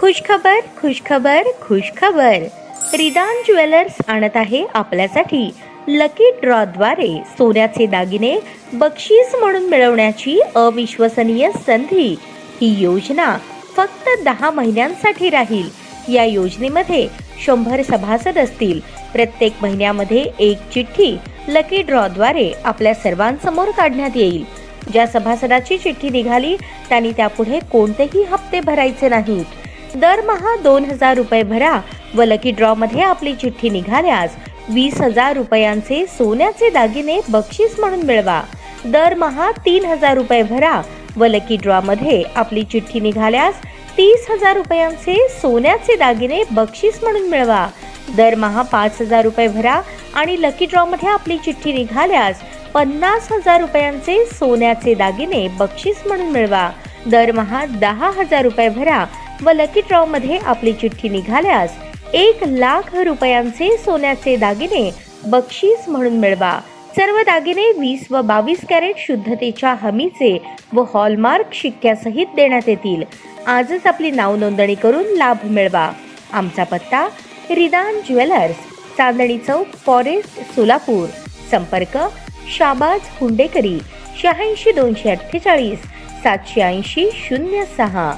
खुशखबर खुशखबर खुशखबर. रिदान jewellers आणत आहे आपल्यासाठी लकी ड्रॉद्वारे सोन्याचे दागिने बक्षीस म्हणून मिळवण्याची अविश्वसनीय संधी. ही योजना फक्त 10 महिन्यांसाठी राहील. या योजनेमध्ये 100 सभासद असतील. प्रत्येक महिन्यामध्ये एक चिठ्ठी लकी ड्रॉद्वारे आपल्या सर्वांसमोर काढण्यात येईल. ज्या सभासदाची चिठ्ठी निघाली त्यांनी त्यापुढे कोणतेही हप्ते भरायचे नाहीत. दरमहा 2000 रुपये भरा व लकी ड्रॉ मध्ये आपली चिठ्ठी निघाल्यास 20,000 रुपयांचे सोन्याचे दागिने बक्षीस म्हणून मिळवा. दरमहा 3000 रुपये भरा व लकी ड्रॉ मध्ये आपली चिठ्ठी निघाल्यास 30,000 रुपयांचे सोन्याचे दागिने बक्षीस म्हणून मिळवा. दरमहा 5,000 रुपये भरा आणि लकी ड्रॉ मध्ये आपली चिठ्ठी निघाल्यास 50,000 रुपयांचे सोन्याचे दागिने बक्षीस म्हणून मिळवा. दरमहा 10,000 रुपये भरा व लकी ड्रॉ मध्ये आपली चिठ्ठी निघाल्यास 1,00,000 रुपयांचे सोन्याचे दागिने बक्षीस म्हणून मिळवा. सर्व दागिने 20 व 22 कॅरेट शुद्धतेच्या हमीचे व हॉलमार्क शिक्क्यासहित देण्यात येतील. आजच आपली नाव नोंदणी करून लाभ मिळवा. आमचा पत्ता रिदान ज्वेलर्स, चांदणी चौक, फॉरेस्ट, सोलापूर. संपर्क शाबाज हुंडेकरी 86 248 780 06.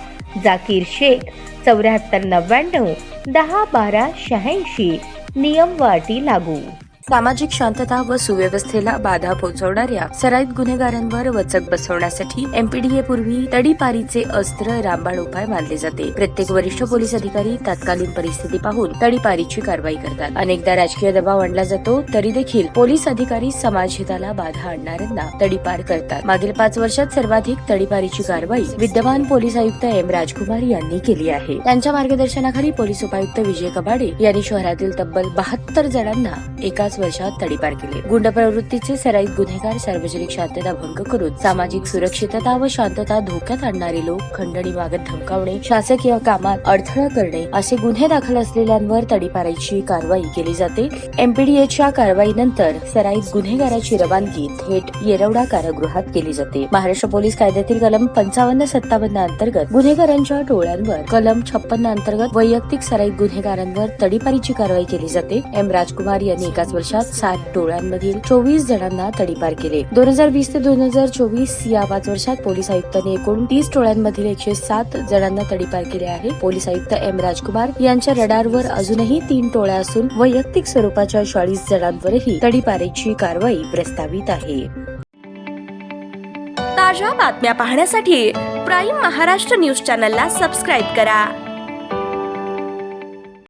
जाकीर शेख 74 99 10 12 86. नियम व अटी लागू. सामाजिक शांतता व सुव्यवस्थेला बाधा पोहोचवणाऱ्या सराईत गुन्हेगारांवर वचक बसवण्यासाठी एमपीडीए पूर्वी तडीपारीचे अस्त्र रामबाण उपाय मानले जाते. प्रत्येक वरिष्ठ पोलीस अधिकारी तत्कालीन परिस्थिती पाहून तडीपारीची कारवाई करतात. अनेकदा राजकीय दबाव आणला जातो तरी देखील पोलीस अधिकारी समाजहिताला बाधा आणणाऱ्यांना तडीपार करतात. मागील 5 वर्षात सर्वाधिक तडीपारीची कारवाई विद्यमान पोलीस आयुक्त एम राजकुमार यांनी केली आहे. त्यांच्या मार्गदर्शनाखाली पोलीस उपायुक्त विजय कबाडे यांनी शहरातील तब्बल 72 जणांना एकाच वर्षात तडीपार केले. गुंड प्रवृत्तीचे सराईत गुन्हेगार सार्वजनिक शांतता भंग करून सामाजिक सुरक्षितता व शांतता धोक्यात आणणारे लोक, खंडणी मागत धमकावणे, शासकीय कामात अडथळा करणे असे गुन्हे दाखल असलेल्यांवर तडीपारीची कारवाई केली जाते. एमपीडीएच्या कारवाईनंतर सराईत गुन्हेगाराची रवानगी थेट येरवडा कारागृहात केली जाते. महाराष्ट्र पोलीस कायद्यातील कलम 55-57 अंतर्गत गुन्हेगारांच्या टोळ्यांवर, कलम 56 अंतर्गत वैयक्तिक सराईत गुन्हेगारांवर तडीपारीची कारवाई केली जाते. एम राजकुमार यांनी एकाच वर्षात 7 टोळ्यांमधील 24 जणांना तडीपार केले. 2020 ते 2024 या 5 वर्षात पोलीस आयुक्तांनी एकूण 30 टोळ्यांमधील 107 जणांना तडीपार केले आहे. पोलीस आयुक्त एम राजकुमार यांच्या रडारवर अजूनही 3 टोळ्या असून वैयक्तिक स्वरूपाच्या 40 जणांवरही तडीपारीची कारवाई प्रस्तावित आहे. ताज्या बातम्या पाहण्यासाठी प्राईम महाराष्ट्र न्यूज चॅनलला सबस्क्राईब करा.